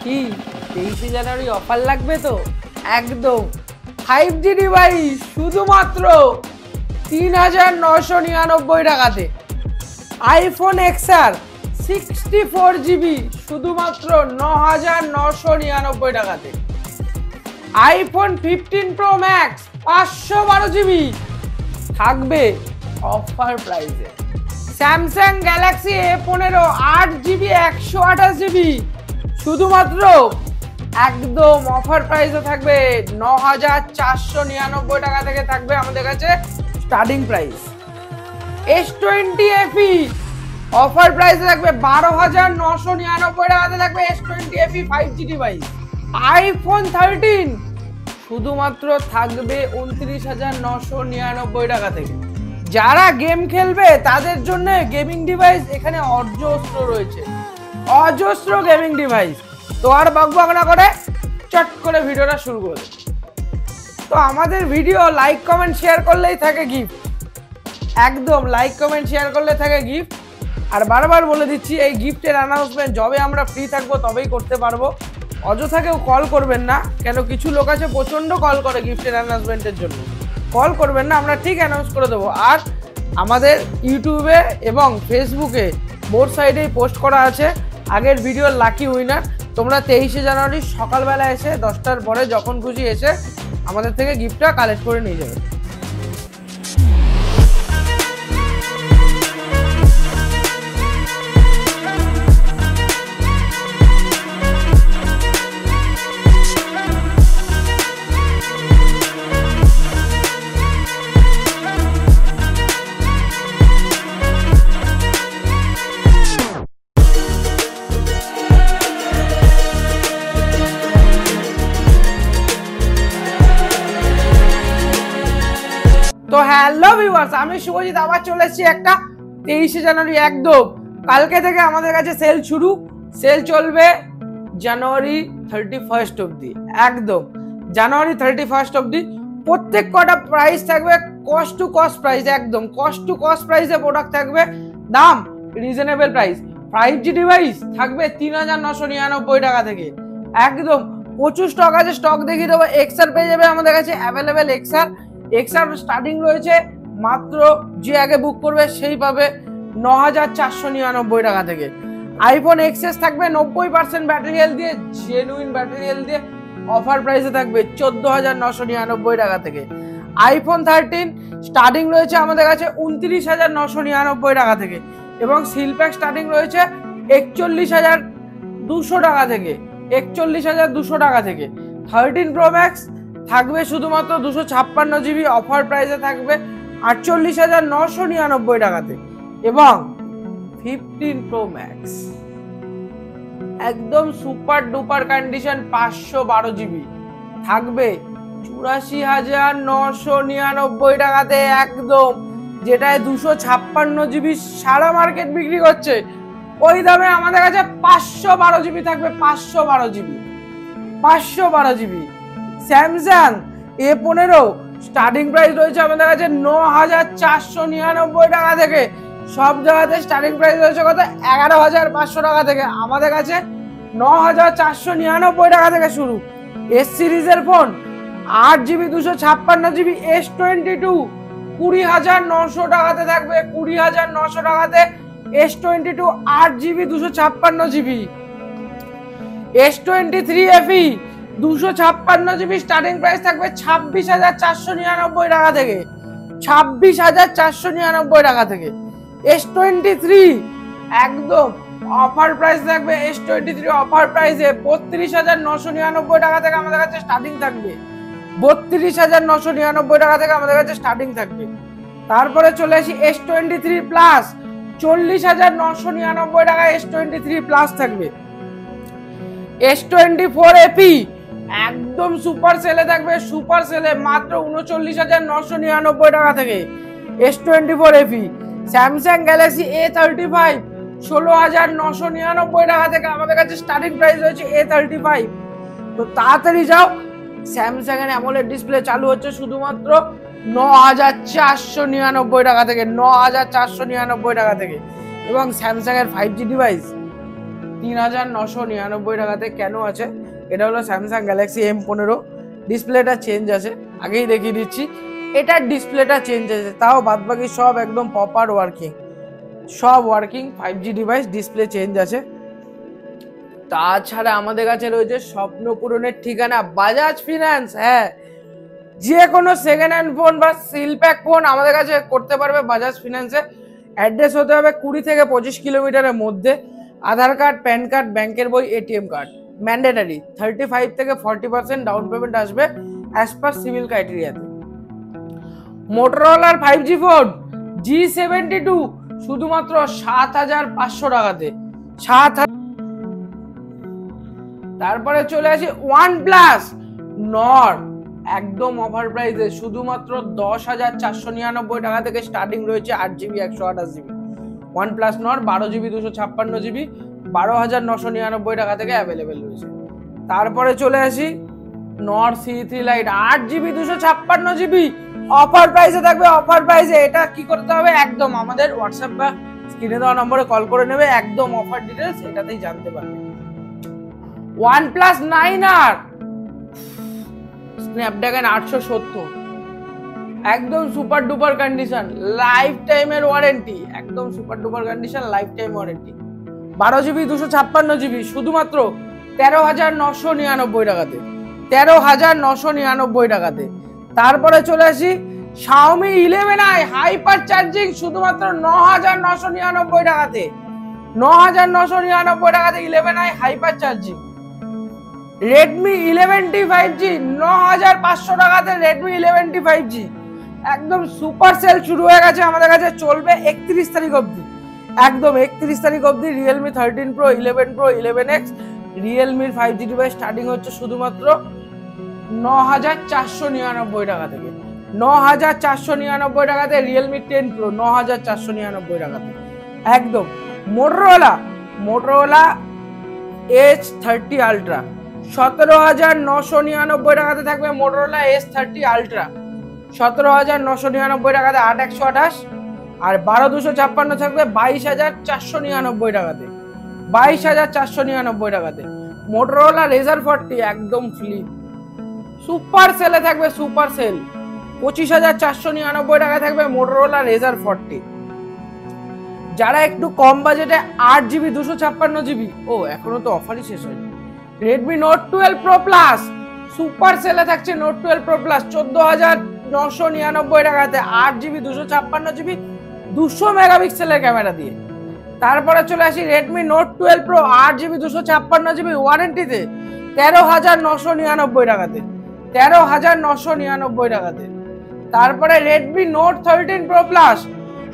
কি 23শে জানুয়ারি অফার লাগবে তো একদম 5G ডিভাইস শুধুমাত্র ৩৯৯৯ টাকাতে। আইফোন XR 64GB শুধুমাত্র ৯৯৯৯ টাকাতে। আইফোন 15 Pro Max 512GB থাকবে অফার প্রাইসে। Samsung Galaxy A15 8GB 128GB শুধুমাত্র একদম অফার প্রাইসে থাকবে ৯৪৯৯ টাকা থেকে থাকবে আমাদের কাছে starting price. S20 FE offer প্রাইসে থাকবে ১২৯৯৯ টাকাতে থাকবে S20 FE 5G device. IPhone 13 শুধুমাত্র থাকবে ২৯৯৯৯ টাকা থেকে। যারা গেম খেলবে তাদের জন্য গেমিং ডিভাইস এখানে অজস্র রয়েছে, অজস্র গেমিং ডিভাইস। তো আর বকবক না করে চট করে ভিডিওটা শুরু করে। তো আমাদের ভিডিও লাইক কমেন্ট শেয়ার করলেই থাকে গিফট, একদম লাইক কমেন্ট শেয়ার করলে থাকে গিফট। আর বারবার বলে দিচ্ছি এই গিফটের অ্যানাউন্সমেন্ট যবে আমরা ফ্রি থাকবো তবেই করতে পারবো। অযথা কেউ কল করবেন না, কেন কিছু লোক আছে প্রচণ্ড কল করে গিফটের অ্যানাউন্সমেন্টের জন্য। কল করবেন না, আমরা ঠিক অ্যানাউন্স করে দেবো। আর আমাদের ইউটিউবে এবং ফেসবুকে বোথ সাইডেই পোস্ট করা আছে আগের ভিডিওর লাকি উইনার। তোমরা 23শে জানুয়ারি সকালবেলা এসে 10টার পরে যখন খুশি এসে আমাদের থেকে গিফটটা কালেক্ট করে নিয়ে যাবে। তো হ্যালো ভিউয়ার্স, আমি শুভজিৎ আবার চলে এসেছি একটা 23শে জানুয়ারি একদম। কালকে থেকে আমাদের কাছে সেল শুরু, সেল চলবে জানুয়ারি 31 অবধি, একদম জানুয়ারি 31 অবধি। প্রত্যেক কটা প্রাইস থাকবে কস্ট টু কস্ট প্রাইস, একদম কস্ট টু কস্ট প্রাইসে প্রোডাক্ট থাকবে, দাম রিজনেবল প্রাইস। 5G ডিভাইস থাকবে ৩৯৯৯ টাকা থেকে, একদম প্রচুর স্টক আছে, স্টক দেখিয়ে দেবো। XR পেয়ে যাবে আমাদের কাছে অ্যাভেলেবেল। XR স্টার্টিং রয়েছে মাত্র, যে আগে বুক করবে সেই পাবে ৯৪৯৯ টাকা থেকে। আইফোন XS থাকবে 90% ব্যাটারিয়াল দিয়ে, জেনুইন ব্যাটারিয়াল দিয়ে অফার প্রাইসে থাকবে ১৪৯৯৯ টাকা থেকে। আইফোন 13 স্টার্টিং রয়েছে আমাদের কাছে ২৯৯৯৯ টাকা থেকে, এবং সিলপ্যাক স্টার্টিং রয়েছে ৪১২০০ টাকা থেকে, ৪১২০০ টাকা থেকে। 13 Pro Max থাকবে শুধুমাত্র 256GB অফার প্রাইসে থাকবে ৪৮৯৯৯ টাকাতে, এবং 15 Pro Max একদম সুপার ডুপার কন্ডিশন 512GB থাকবে ৮৪৯৯৯ টাকাতে, একদম যেটায় 256GB সারা মার্কেট বিক্রি করছে ওই দামে আমাদের কাছে 512GB থাকবে, 512GB। Samsung A15 starting price রয়েছে আমাদের কাছে ৯৪৯৯ টাকা থেকে। সব জায়গাতে স্টার্টিং প্রাইস রয়েছে কত? ১১৫০০ টাকা থেকে, আমাদের কাছে ৯৪৯৯ টাকা থেকে শুরু। S সিরিজের ফোন 8GB 256GB S22 ২০৯০০ টাকাতে থাকবে, ২০৯০০ টাকাতে S22 8GB 256GB। S23 FE 256GB starting price থাকবে ২৬৪৯৯ টাকা থেকে, ২৬৪৯৯ টাকা থেকে। S23 একদম অফার প্রাইস থাকবে, S23 অফার প্রাইসে ৩২৯৯৯ টাকা থেকে আমাদের কাছে স্টার্টিং থাকবে, ৩২৯৯৯ টাকা থেকে আমাদের কাছে স্টার্টিং থাকবে। তারপরে চলে আসি S23 প্লাস, ৪০৯৯৯ টাকা S23 প্লাস থাকবে। S24 FE একদম সুপার সেলে থাকবে, সুপার সেলে মাত্র ৩৯৯৯৯ টাকা থেকে S24 FE। Samsung Galaxy A35 ১৬৯৯৯ টাকা থেকে আমাদের কাছে স্টার্টিং প্রাইস রয়েছে A35। তো তাড়াতাড়ি যাও, স্যামসাং এর অ্যামোলেড ডিসপ্লে চালু হচ্ছে শুধুমাত্র ৯৪৯৯ টাকা থেকে, ৯৪৯৯ টাকা থেকে। এবং স্যামসাং এর 5G ডিভাইস 3999 টাকাতে। কেন আছে? এটা হলো স্যামসাং গ্যালাক্সি M15, ডিসপ্লেটা চেঞ্জ আছে, আগেই দেখিয়ে দিচ্ছি। এটার ডিসপ্লেটা চেঞ্জ আছে, তাও বাদবাকি সব একদম প্রপার ওয়ার্কিং, সব working 5G device, display change আছে। তাছাড়া আমাদের কাছে রয়েছে স্বপ্ন পূরণের ঠিকানা বাজাজ ফিনান্স। হ্যাঁ, যে কোনো সেকেন্ড হ্যান্ড ফোন বা সিল প্যাক ফোন আমাদের কাছে করতে পারবে বাজাজ ফিনান্সে। অ্যাড্রেস হতে হবে 20 থেকে 25 কিলোমিটারের মধ্যে। আধার কার্ড, প্যান কার্ড, ব্যাংকের বই, এটিএম কার্ড ম্যান্ডেটারি। 35 থেকে 40% ডাউন পেমেন্ট আসবে অ্যাজ পার সিভিল ক্রাইটেরিয়াতে। মোটরোলার 5G ফোন G72 শুধুমাত্র 7500 টাকাতে। তারপরে চলে আসি OnePlus নর্ড, একদম অফার প্রাইসে শুধুমাত্র 10,499 টাকা থেকে স্টার্টিং রয়েছে 8GB 128GB। OnePlus Nord 12GB 256GB 12,999 টাকা থেকে অ্যাভেলেবেল রয়েছে। তারপরে চলে আসি Nord C3 light 8GB 256GB, offer প্রাইসে থাকবে। অফার প্রাইসে এটা কি করতে হবে? একদম আমাদের হোয়াটসঅ্যাপ বা স্ক্রিনে দেওয়া নম্বরে কল করে নেবে, একদম অফার ডিটেলস এটাতেই জানতে পারবে। OnePlus 9R স্ন্যাপড্রাগন 870, একদম সুপার ডুপার কন্ডিশন, লাইফ টাইমের ওয়ারেন্টি, একদম super duper condition, life time warranty. 12GB 256GB শুধুমাত্র 13,999 টাকাতে, 13,999 টাকাতে। তারপরে চলে আসি Xiaomi 11i হাইপার চার্জিং শুধুমাত্র 9,999 টাকাতে, 9,999 টাকাতে 11i hyper charging. Redmi 11T 5G 9,500 টাকাতে, Redmi 11T 5G একদম সুপার সেল শুরু হয়ে গেছে আমাদের কাছে, চলবে 31 তারিখ অবধি, একদম 31 তারিখ অবধি। Realme 13 Pro, 11 Pro, 11X, Realme 5G device starting হচ্ছে শুধুমাত্র 9,499 টাকা থেকে, 9,499 টাকাতে। Realme 10 Pro 9,499 টাকাতে একদম। Motorola H30 Ultra 17,999 টাকাতে থাকবে। Motorola S30 Ultra 17,999 টাকাতে 8/128, আর 12/256 থাকবে 22,499 টাকাতে, 22,499 টাকাতে। Motorola Razr 40 একদম ফ্লিপ সুপার সেলে থাকবে, সুপার সেল 25,499 টাকা থাকবে Motorola Razr 40। যারা একটু কম বাজেটে 8GB 256GB, ও এখনো তো অফারই শেষ হয়নি, Redmi Note 12 Pro Plus super সেলে থাকছে। Note 12 Pro Plus 14,999 টাকাতে, 8GB 256GB 200 মেগাপিক্সেলের ক্যামেরা দিয়ে। তারপরে চলে আসি Redmi Note 12 Pro 8GB 256GB ওয়ারেন্টিতে 13,999 টাকাতে, 13,999 টাকাতে। তারপরে Redmi Note 13 Pro Plus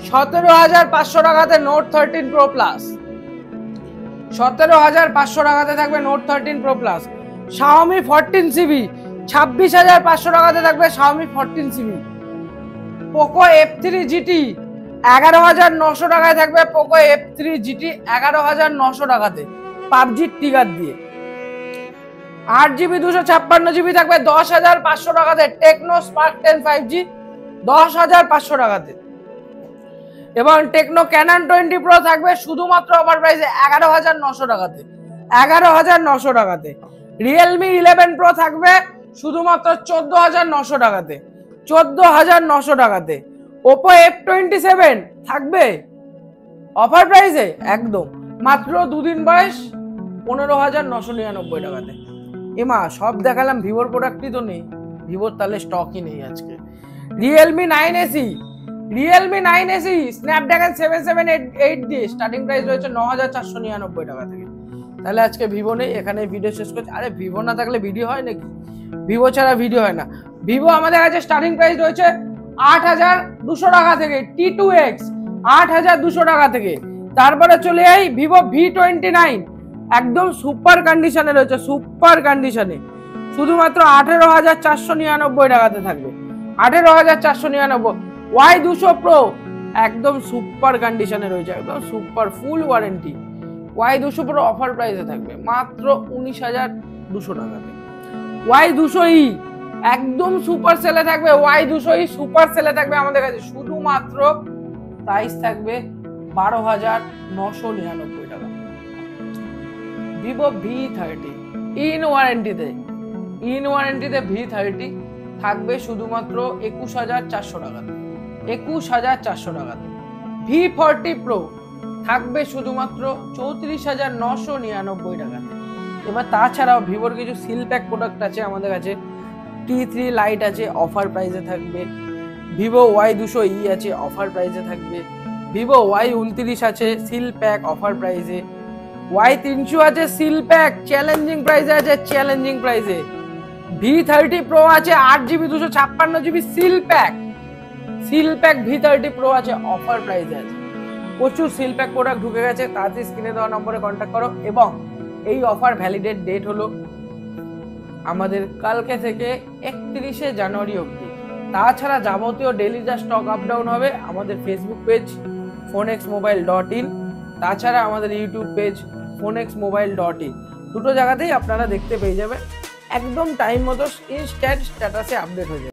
17,500 টাকাতে, Note 13 Pro Plus 17,500 টাকাতে থাকবে Note 13 Pro Plus। Xiaomi 14CB 26,500 টাকাতে থাকবে Xiaomi 14CB। Poco F3 GT 11,900 টাকায় থাকবে Poco F3 GT 11,900 টাকাতে PUBG টিকার দিয়ে। 8GB 256GB থাকবে 10,500 টাকাতে Tecno Spark 10 5G 10,500 টাকাতে। এবং Tecno Canon 20 Pro থাকবে শুধুমাত্র অফার প্রাইসে 11,900 টাকাতে, 11,900 টাকাতে। Realme 11 Pro থাকবে শুধুমাত্র 14,900 টাকাতে, 14,900 টাকাতে। Oppo F27 থাকবে অফার প্রাইসে একদম মাত্র দুদিন বয়স 15,999 টাকাতে। এমা সব দেখালাম, ভিভোর প্রোডাক্টই তো নেই, ভিভোর তাহলে স্টকই নেই আজকে। Realme 9AC Snapdragon 778 দিয়ে স্টার্টিং প্রাইস রয়েছে 9,499 টাকা থেকে। তাহলে আজকে ভিভো নেই, এখানে ভিডিও শেষ করছি। আরে ভিভো না থাকলে ভিডিও হয় নাকি? ভিভো ছাড়া ভিডিও হয় না। ভিভো আমাদের কাছে স্টার্টিং প্রাইস রয়েছে 8,200 টাকা থেকে, T2X 8,200 টাকা থেকে। তারপরে চলে যাই ভিভো V29 একদম সুপার কন্ডিশনে রয়েছে, সুপার কন্ডিশনে শুধুমাত্র 18,499 টাকাতে থাকবে, 18,499। Y200 Pro একদম সুপার কন্ডিশনে রয়েছে, একদম সুপার ফুল ওয়ারেন্টি। Y200 Pro অফার প্রাইসে থাকবে মাত্র 19,200 টাকাতে। Y200E একদম সুপার সেলে থাকবে, Y200E সুপার সেলে থাকবে আমাদের কাছে শুধুমাত্র প্রাইস থাকবে 12,999 টাকা। ভিভো V30 ইন ওয়ারেন্টিতে V30 থাকবে শুধুমাত্র 21,400 টাকাতে। 21,400 টাকাতে। V40 Pro থাকবে শুধুমাত্র 34,999 টাকাতে। এবার তাছাড়াও ভিভোর কিছু সিল প্যাক প্রোডাক্ট আছে আমাদের কাছে। T3 লাইট আছে, অফার প্রাইসে থাকবে। ভিভো Y200E আছে, অফার প্রাইসে থাকবে। ভিভো Y29 আছে সিল প্যাক, অফার প্রাইসে। Y300 আছে সিল প্যাক, চ্যালেঞ্জিং প্রাইসে আছে, চ্যালেঞ্জিং প্রাইসে। V30 Pro আছে 8GB 256GB seal pack V30 Pro আছে, অফার প্রাইসে আছে। প্রচুর সিল প্যাক প্রোডাক্ট ঢুকে গেছে, তাড়াতাড়ি স্ক্রিনে দেওয়া নম্বরে কন্ট্যাক্ট করো। এবং এই অফার ভ্যালিডেট ডেট হলো আমাদের কালকে থেকে 31শে জানুয়ারি অবধি। তাছাড়া যাবতীয় ডেইলি যা স্টক আপ ডাউন হবে আমাদের ফেসবুক পেজ phonexmobile.in, তাছাড়া আমাদের ইউটিউব পেজ phonexmobile.in, দুটো জায়গাতেই আপনারা দেখতে পেয়ে যাবেন। একদম টাইম মতো ইনস্ট্যান্ট স্ট্যাটাসে আপডেট হয়ে যাবে।